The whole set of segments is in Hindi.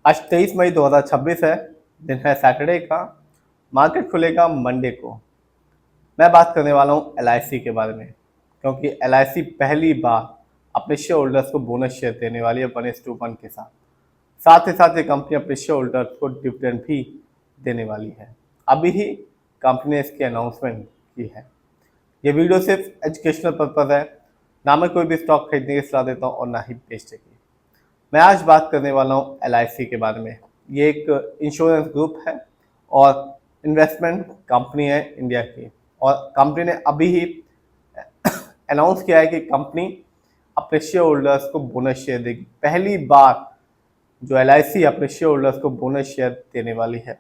आज 23 मई 2026 है। दिन है सैटरडे का। मार्केट खुलेगा मंडे को। मैं बात करने वाला हूँ एलआईसी के बारे में, क्योंकि एलआईसी पहली बार अपने शेयर होल्डर्स को बोनस शेयर देने वाली है 1:1 के साथ। साथ ही साथ ये कंपनी अपने शेयर होल्डर्स को डिविडेंड भी देने वाली है। अभी ही कंपनी ने इसकी अनाउंसमेंट की है। ये वीडियो सिर्फ एजुकेशनल पर्पज है। ना मैं कोई भी स्टॉक खरीदने की सलाह देता हूँ और ना ही बेचने की। मैं आज बात करने वाला हूँ एलआईसी के बारे में। ये एक इंश्योरेंस ग्रुप है और इन्वेस्टमेंट कंपनी है इंडिया की। और कंपनी ने अभी ही अनाउंस किया है कि कंपनी अपने शेयर होल्डर्स को बोनस शेयर देगी। पहली बार जो एलआईसी अपने शेयर होल्डर्स को बोनस शेयर देने वाली है।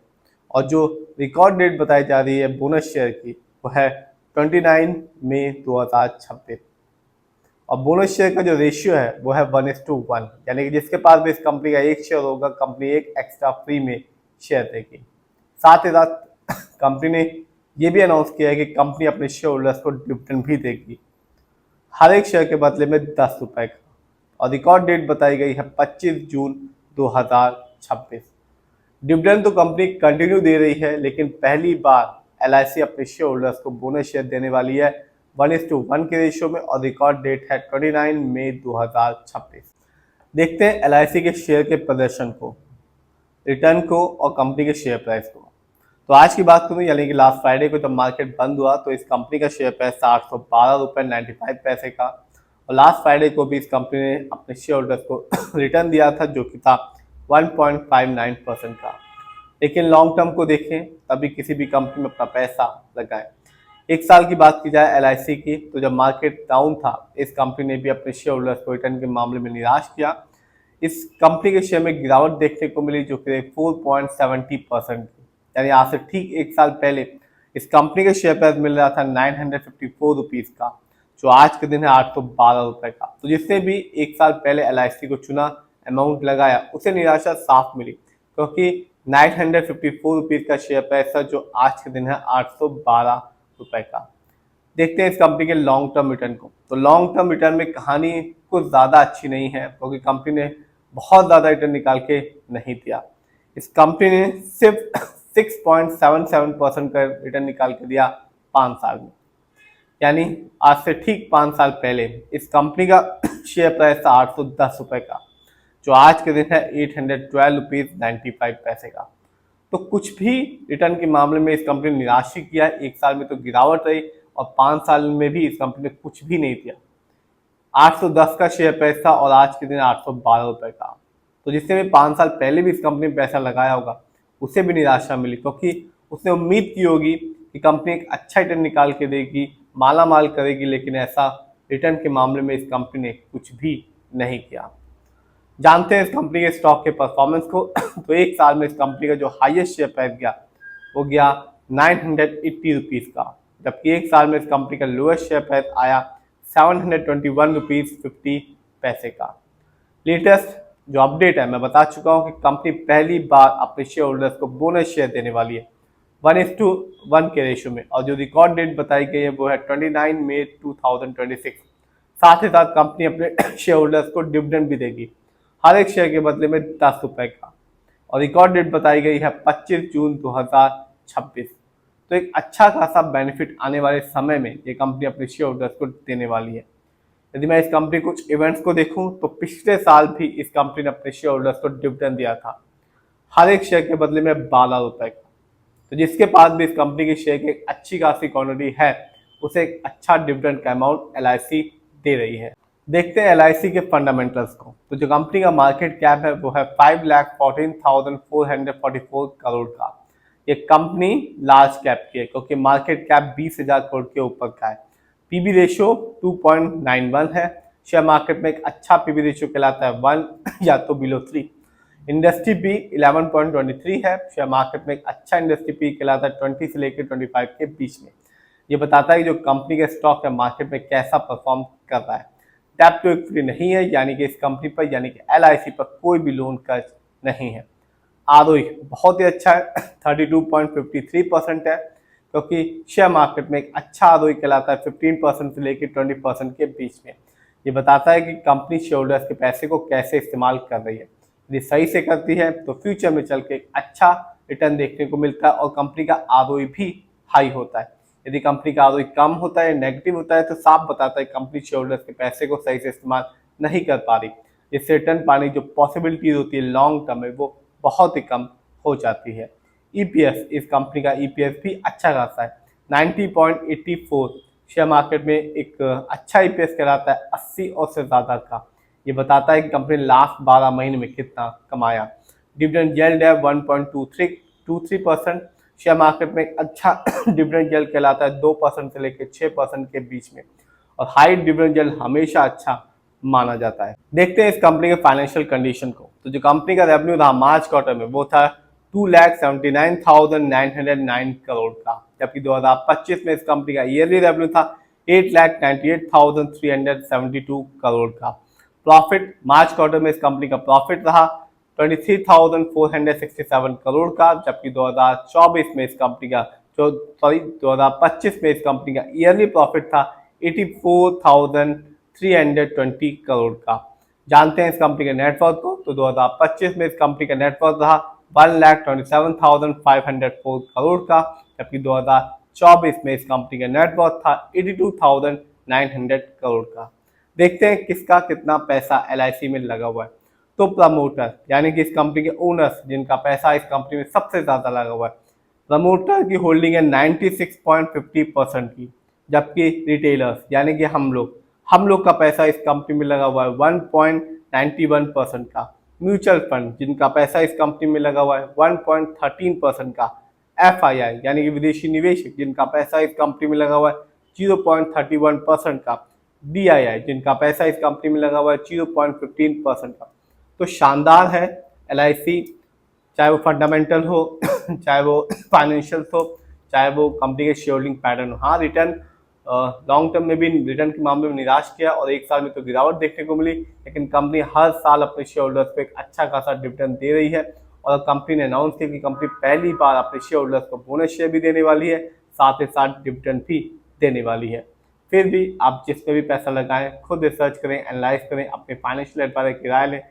और जो रिकॉर्ड डेट बताई जा रही है बोनस शेयर की, वो है 29 मई 2026। और बोनस शेयर का जो रेशियो है वो है 1:1, यानी कि जिसके पास भी इस कंपनी का एक शेयर होगा, कंपनी एक एक्स्ट्रा फ्री में शेयर देगी। साथ ही साथ कंपनी ने ये भी अनाउंस किया है कि कंपनी अपने शेयर होल्डर्स को डिविडेंड भी देगी, हर एक शेयर के बदले में 10 रुपए का। और रिकॉर्ड डेट बताई गई है 25 जून 2026। डिविडेंड तो कंपनी कंटिन्यू दे रही है, लेकिन पहली बार एलआईसी अपने शेयर होल्डर्स को बोनस शेयर देने वाली है 1:1 के रेशियो में। और रिकॉर्ड डेट है 29 मई 2026। देखते हैं एलआईसी के शेयर के प्रदर्शन को, रिटर्न को और कंपनी के शेयर प्राइस को। तो आज की बात करूं, यानी कि लास्ट फ्राइडे को जब मार्केट बंद हुआ तो इस कंपनी का शेयर प्राइस था 812.95 का। और लास्ट फ्राइडे को भी इस कंपनी ने अपने शेयर होल्डर्स को रिटर्न दिया था, जो कि था 1.59% का। लेकिन लॉन्ग टर्म को देखें, तभी किसी भी कंपनी में अपना पैसा लगाएं। एक साल की बात की जाए एलआईसी की, तो जब मार्केट डाउन था इस कंपनी ने भी अपने शेयर होल्डर्स को रिटर्न के मामले में निराश किया। इस कंपनी के शेयर में गिरावट देखने को मिली, जो कि 4.70%, यानी आज से ठीक एक साल पहले इस कंपनी के शेयर प्राइस मिल रहा था 954 रुपीज़ का, जो आज के दिन है 812 रुपये का। तो जिसने भी एक साल पहले एलआईसी को चुना, अमाउंट लगाया, उसे निराशा साफ मिली, क्योंकि 954 रुपीज़ का शेयर प्राइस था, जो आज के दिन है 812 रुपये का। देखते हैं इस कंपनी के लॉन्ग टर्म रिटर्न को। तो लॉन्ग टर्म रिटर्न में कहानी कुछ ज़्यादा अच्छी नहीं है, क्योंकि कंपनी ने बहुत ज़्यादा रिटर्न निकाल के नहीं दिया। इस कंपनी ने सिर्फ 6.77% का रिटर्न निकाल के दिया 5 साल में। यानी आज से ठीक 5 साल पहले इस कंपनी का शेयर प्राइस था 810 रुपये का, जो आज के दिन है 812 रुपीज़ 95 पैसे का। तो कुछ भी रिटर्न के मामले में इस कंपनी ने निराश ही किया। एक साल में तो गिरावट रही और 5 साल में भी इस कंपनी ने कुछ भी नहीं दिया। 810 का शेयर प्राइस था और आज के दिन 812 रुपये का। तो जिसने भी 5 साल पहले भी इस कंपनी में पैसा लगाया होगा, उसे भी निराशा मिली, क्योंकि उसने उम्मीद की होगी कि कंपनी एक अच्छा रिटर्न निकाल के देगी, माला माल करेगी, लेकिन ऐसा रिटर्न के मामले में इस कंपनी ने कुछ भी नहीं किया। जानते हैं इस कंपनी के स्टॉक के परफॉर्मेंस को। तो एक साल में इस कंपनी का जो हाईएस्ट शेयर प्राइस गया वो गया 980 रुपीज़ का, जबकि एक साल में इस कंपनी का लोएस्ट शेयर प्राइस आया 721 रुपीज़ 50 पैसे का। लेटेस्ट जो अपडेट है, मैं बता चुका हूँ कि कंपनी पहली बार अपने शेयर होल्डर्स को बोनस शेयर देने वाली है 1:1 के रेशियो में। और जो रिकॉर्ड डेट बताई गई है वो है 29 मई 2026। साथ ही साथ कंपनी अपने शेयर होल्डर्स को डिविडेंड भी देगी, हर एक शेयर के बदले में 10 रुपये का। और रिकॉर्ड डेट बताई गई है 25 जून 2026। तो एक अच्छा खासा बेनिफिट आने वाले समय में ये कंपनी अपने शेयर होल्डर्स को देने वाली है। यदि मैं इस कंपनी कुछ इवेंट्स को देखूं, तो पिछले साल भी इस कंपनी ने अपने शेयर होल्डर्स को डिविडेंड दिया था, हर एक शेयर के बदले में 12 रुपये का। तो जिसके पास भी इस कंपनी के शेयर की अच्छी खासी क्वांटिटी है, उसे एक अच्छा डिविडेंड का अमाउंट एलआईसी दे रही है। देखते हैं एलआईसी के फंडामेंटल्स को। तो जो कंपनी का मार्केट कैप है वो है 5,14,444 करोड़ का। ये कंपनी लार्ज कैप की है, क्योंकि मार्केट कैप 20,000 करोड़ के ऊपर का है। पीबी रेशियो 2.91 है। शेयर मार्केट में एक अच्छा पीबी रेशियो कहलाता है 1 या तो बिलो 3। इंडस्ट्री पी 11.23 है। शेयर मार्केट में एक अच्छा इंडस्ट्री पी कहलाता है 20 से लेकर 25 के बीच में। ये बताता है कि जो कंपनी का स्टॉक है मार्केट में कैसा परफॉर्म कर रहा है। डेब्ट टू इक्विटी नहीं है, यानी कि इस कंपनी पर, यानी कि एलआईसी पर कोई भी लोन कर्ज नहीं है। आरओई बहुत ही अच्छा है, 32.53% है, क्योंकि शेयर मार्केट में एक अच्छा आरओई कहलाता है 15% से लेकर 20% के बीच में। ये बताता है कि कंपनी शेयर होल्डर्स के पैसे को कैसे इस्तेमाल कर रही है। यदि सही से करती है तो फ्यूचर में चल के एक अच्छा रिटर्न देखने को मिलता है और कंपनी का आरओई भी हाई होता है। यदि कंपनी का आरओई कम होता है, नेगेटिव होता है, तो साफ बताता है कंपनी शेयर होल्डर्स के पैसे को सही से इस्तेमाल नहीं कर पा रही। इससे रिटर्न पाने की जो पॉसिबिलिटीज होती है लॉन्ग टर्म में वो बहुत ही कम हो जाती है। ईपीएस, इस कंपनी का ईपीएस भी अच्छा खासा है, 90.84। शेयर मार्केट में एक अच्छा ईपीएस कहलाता है 80 और से ज़्यादा का। ये बताता है कि कंपनी ने लास्ट 12 महीने में कितना कमाया। डिविडेंड यील्ड है 1.23%। शेयर मार्केट में एक अच्छा डिविडेंड यील्ड कहलाता है 2% से लेकर 6% के बीच में, और हाई डिविडेंड यील्ड हमेशा अच्छा माना जाता है। देखते हैं इस कंपनी के फाइनेंशियल कंडीशन को। तो जो कंपनी का रेवेन्यू था मार्च क्वार्टर में वो था 2,79,909 करोड़ का, जबकि 2025 में इस कंपनी का ईयरली रेवेन्यू था 8,98,372 करोड़ का। प्रॉफिट मार्च क्वार्टर में इस कंपनी का प्रॉफिट रहा 23,467 करोड़ का, जबकि 2024 में इस कंपनी का 2025 में इस कंपनी का ईयरली प्रॉफिट था 84,320 करोड़ का। जानते हैं इस कंपनी के नेटवर्थ को। तो 2025 में इस कंपनी का नेटवर्थ रहा 1,27,504 करोड़ का, जबकि 2024 में इस कंपनी का नेटवर्थ था 82,900 करोड़ का। देखते हैं किसका कितना पैसा एलआईसी में लगा हुआ है। तो प्रमोटर यानी कि इस कंपनी के ओनर्स जिनका पैसा इस कंपनी में सबसे ज्यादा लगा हुआ है, प्रमोटर की होल्डिंग है 96.50% की, जबकि रिटेलर्स यानी कि हम लोग का पैसा इस कंपनी में लगा हुआ है 1.91% का। म्यूचुअल फंड जिनका पैसा इस कंपनी में लगा हुआ है 1.13% का। एफआईआई यानी कि विदेशी निवेशक जिनका पैसा इस कंपनी में लगा हुआ है 0.31% का। डीआईआई जिनका पैसा इस कंपनी में लगा हुआ है 0.15% का। तो शानदार है एलआईसी, चाहे वो फंडामेंटल हो चाहे वो फाइनेंशियल हो, चाहे वो कंपनी के शेयर होल्डिंग पैटर्न हो। हाँ, रिटर्न लॉन्ग टर्म में भी रिटर्न के मामले में निराश किया और एक साल में तो गिरावट देखने को मिली, लेकिन कंपनी हर साल अपने शेयर होल्डर्स को एक अच्छा खासा डिविडेंड दे रही है। और कंपनी ने अनाउंस किया कि कंपनी पहली बार अपने शेयर होल्डर्स को बोनस शेयर भी देने वाली है, साथ ही साथ डिविडेंड भी देने वाली है। फिर भी आप जिसमें भी पैसा लगाएं खुद रिसर्च करें, एनालाइज करें, अपने फाइनेंशियल एडवाइजर की राय लें,